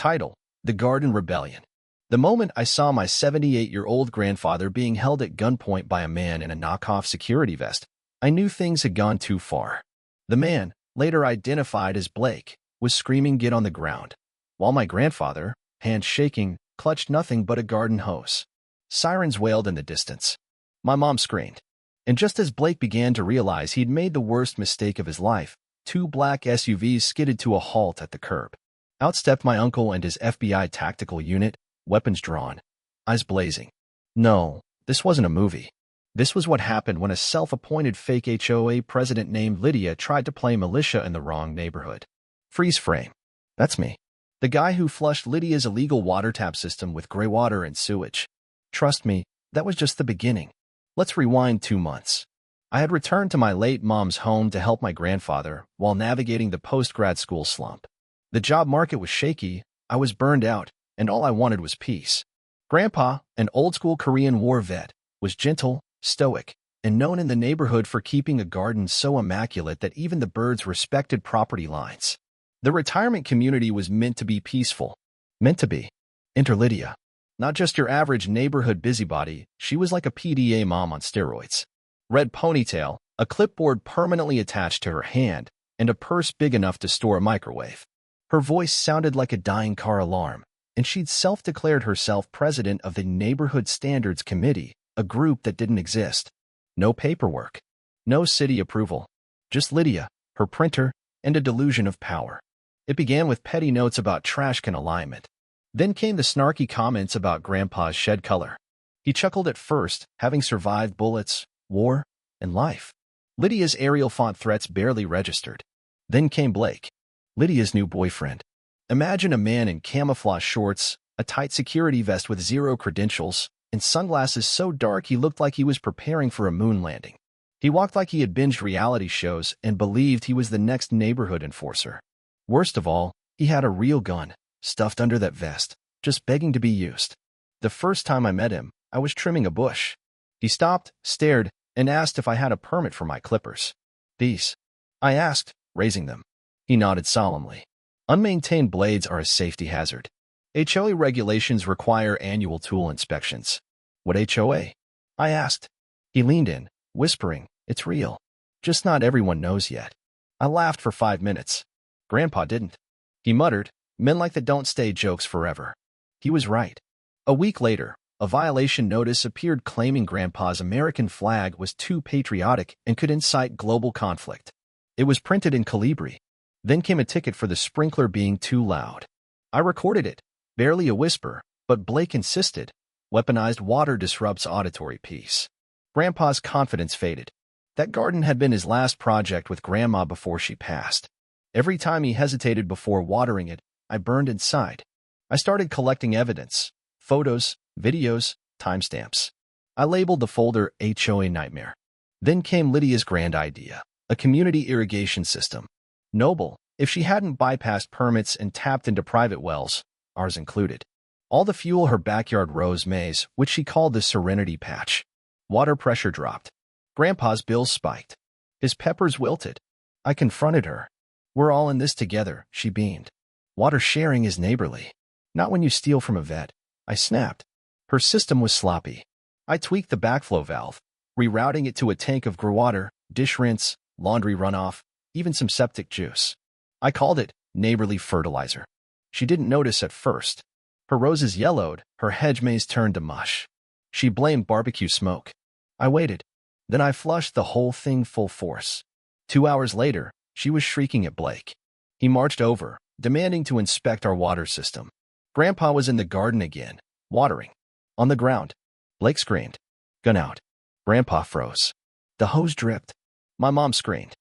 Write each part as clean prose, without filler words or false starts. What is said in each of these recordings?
Title: The Garden Rebellion. The moment I saw my 78-year-old grandfather being held at gunpoint by a man in a knockoff security vest, I knew things had gone too far. The man, later identified as Blake, was screaming, "Get on the ground," while my grandfather, hands shaking, clutched nothing but a garden hose. Sirens wailed in the distance. My mom screamed. And just as Blake began to realize he'd made the worst mistake of his life, two black SUVs skidded to a halt at the curb. Out stepped my uncle and his FBI tactical unit, weapons drawn, eyes blazing. No, this wasn't a movie. This was what happened when a self-appointed fake HOA president named Lydia tried to play militia in the wrong neighborhood. Freeze frame. That's me. The guy who flushed Lydia's illegal water tap system with gray water and sewage. Trust me, that was just the beginning. Let's rewind 2 months. I had returned to my late mom's home to help my grandfather while navigating the post-grad school slump. The job market was shaky, I was burned out, and all I wanted was peace. Grandpa, an old-school Korean War vet, was gentle, stoic, and known in the neighborhood for keeping a garden so immaculate that even the birds respected property lines. The retirement community was meant to be peaceful. Meant to be. Enter Lydia. Not just your average neighborhood busybody, she was like a PDA mom on steroids. Red ponytail, a clipboard permanently attached to her hand, and a purse big enough to store a microwave. Her voice sounded like a dying car alarm, and she'd self-declared herself president of the Neighborhood Standards Committee, a group that didn't exist. No paperwork. No city approval. Just Lydia, her printer, and a delusion of power. It began with petty notes about trash can alignment. Then came the snarky comments about Grandpa's shed color. He chuckled at first, having survived bullets, war, and life. Lydia's Arial font threats barely registered. Then came Blake, Lydia's new boyfriend. Imagine a man in camouflage shorts, a tight security vest with zero credentials, and sunglasses so dark he looked like he was preparing for a moon landing. He walked like he had binged reality shows and believed he was the next neighborhood enforcer. Worst of all, he had a real gun, stuffed under that vest, just begging to be used. The first time I met him, I was trimming a bush. He stopped, stared, and asked if I had a permit for my clippers. "These?" I asked, raising them. He nodded solemnly. Unmaintained blades are a safety hazard. HOA regulations require annual tool inspections. "What HOA?" I asked. He leaned in, whispering, "It's real. Just not everyone knows yet." I laughed for 5 minutes. Grandpa didn't. He muttered, "Men like that don't stay jokes forever." He was right. A week later, a violation notice appeared claiming Grandpa's American flag was too patriotic and could incite global conflict. It was printed in Calibri. Then came a ticket for the sprinkler being too loud. I recorded it, barely a whisper, but Blake insisted. Weaponized water disrupts auditory peace. Grandpa's confidence faded. That garden had been his last project with Grandma before she passed. Every time he hesitated before watering it, I burned inside. I started collecting evidence, photos, videos, timestamps. I labeled the folder HOA Nightmare. Then came Lydia's grand idea, a community irrigation system. Noble, if she hadn't bypassed permits and tapped into private wells, ours included. All to fuel her backyard rose maze, which she called the Serenity Patch. Water pressure dropped. Grandpa's bills spiked. His peppers wilted. I confronted her. "We're all in this together," she beamed. "Water sharing is neighborly. Not when you steal from a vet." I snapped. Her system was sloppy. I tweaked the backflow valve, rerouting it to a tank of greywater, dish rinse, laundry runoff, even some septic juice. I called it neighborly fertilizer. She didn't notice at first. Her roses yellowed, her hedge maze turned to mush. She blamed barbecue smoke. I waited. Then I flushed the whole thing full force. 2 hours later, she was shrieking at Blake. He marched over, demanding to inspect our water system. Grandpa was in the garden again, watering. On the ground. Blake screamed. "Gun out." Grandpa froze. The hose dripped. My mom screamed.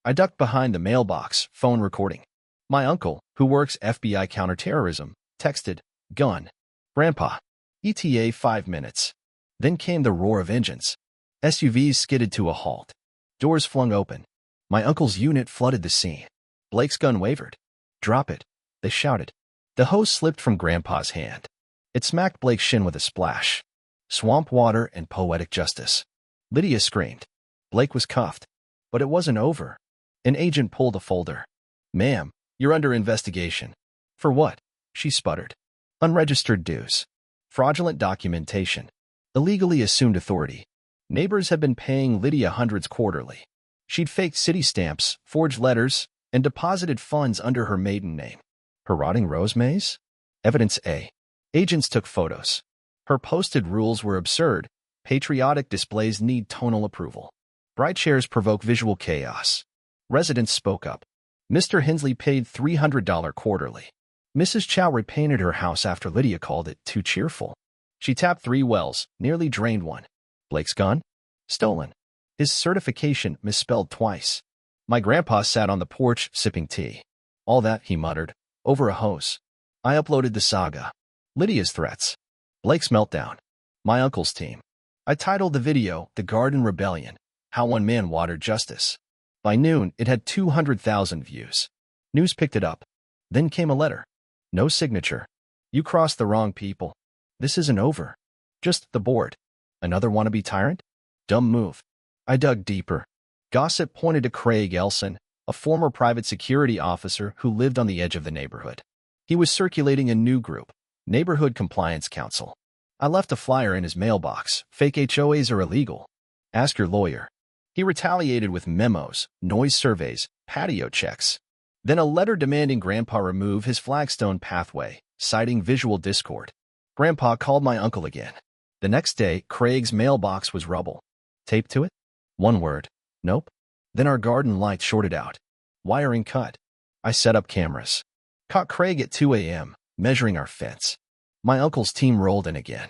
I ducked behind the mailbox, phone recording. My uncle, who works FBI counterterrorism, texted, "Gun." Grandpa. ETA 5 minutes. Then came the roar of engines. SUVs skidded to a halt. Doors flung open. My uncle's unit flooded the scene. Blake's gun wavered. "Drop it," they shouted. The hose slipped from Grandpa's hand. It smacked Blake's shin with a splash. Swamp water and poetic justice. Lydia screamed. Blake was cuffed. But it wasn't over. An agent pulled a folder. "Ma'am, you're under investigation." "For what?" she sputtered. Unregistered dues. Fraudulent documentation. Illegally assumed authority. Neighbors had been paying Lydia hundreds quarterly. She'd faked city stamps, forged letters, and deposited funds under her maiden name. Her rotting rose maze? Evidence A. Agents took photos. Her posted rules were absurd. Patriotic displays need tonal approval. Bright chairs provoke visual chaos. Residents spoke up. Mr. Hensley paid $300 quarterly. Mrs. Chow repainted her house after Lydia called it too cheerful. She tapped 3 wells, nearly drained one. Blake's gun? Stolen. His certification misspelled twice. My grandpa sat on the porch sipping tea. All that, he muttered, over a hose. I uploaded the saga. Lydia's threats. Blake's meltdown. My uncle's team. I titled the video, The Garden Rebellion, How One Man Watered Justice. By noon, it had 200,000 views. News picked it up. Then came a letter. No signature. You crossed the wrong people. This isn't over. Just the board. Another wannabe tyrant? Dumb move. I dug deeper. Gossip pointed to Craig Elson, a former private security officer who lived on the edge of the neighborhood. He was circulating a new group, Neighborhood Compliance Council. I left a flyer in his mailbox. Fake HOAs are illegal. Ask your lawyer. He retaliated with memos, noise surveys, patio checks. Then a letter demanding Grandpa remove his flagstone pathway, citing visual discord. Grandpa called my uncle again. The next day, Craig's mailbox was rubble. Taped to it? One word. Nope. Then our garden light shorted out. Wiring cut. I set up cameras. Caught Craig at 2 a.m., measuring our fence. My uncle's team rolled in again.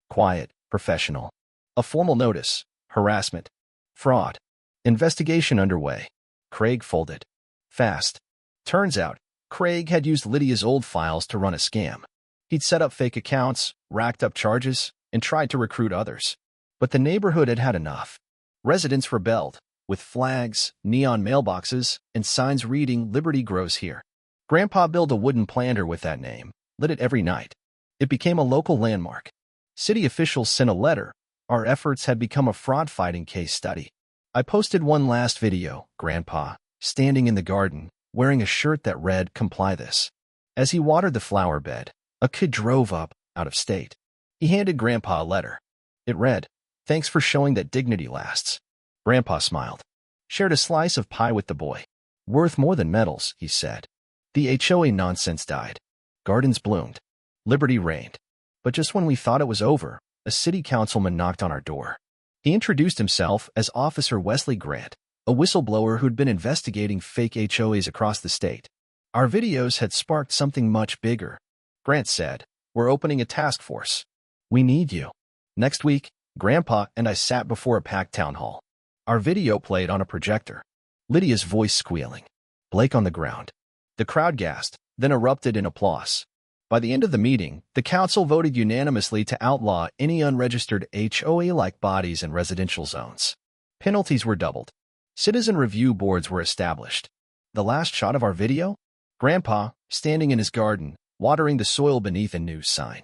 Quiet, professional. A formal notice. Harassment. Fraud. Investigation underway. Craig folded. Fast. Turns out, Craig had used Lydia's old files to run a scam. He'd set up fake accounts, racked up charges, and tried to recruit others. But the neighborhood had had enough. Residents rebelled, with flags, neon mailboxes, and signs reading "Liberty grows here." Grandpa built a wooden planter with that name, lit it every night. It became a local landmark. City officials sent a letter. Our efforts had become a fraud-fighting case study. I posted one last video, Grandpa, standing in the garden, wearing a shirt that read, "Comply this." As he watered the flower bed, a kid drove up, out of state. He handed Grandpa a letter. It read, "Thanks for showing that dignity lasts." Grandpa smiled. Shared a slice of pie with the boy. "Worth more than medals," he said. The HOA nonsense died. Gardens bloomed. Liberty reigned. But just when we thought it was over, a city councilman knocked on our door. He introduced himself as Officer Wesley Grant, a whistleblower who'd been investigating fake HOAs across the state. Our videos had sparked something much bigger. Grant said, "We're opening a task force. We need you." Next week, Grandpa and I sat before a packed town hall. Our video played on a projector. Lydia's voice squealing. Blake on the ground. The crowd gasped, then erupted in applause. By the end of the meeting, the council voted unanimously to outlaw any unregistered HOA-like bodies in residential zones. Penalties were doubled. Citizen review boards were established. The last shot of our video? Grandpa, standing in his garden, watering the soil beneath a news sign.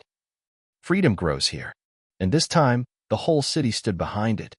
Freedom grows here. And this time, the whole city stood behind it.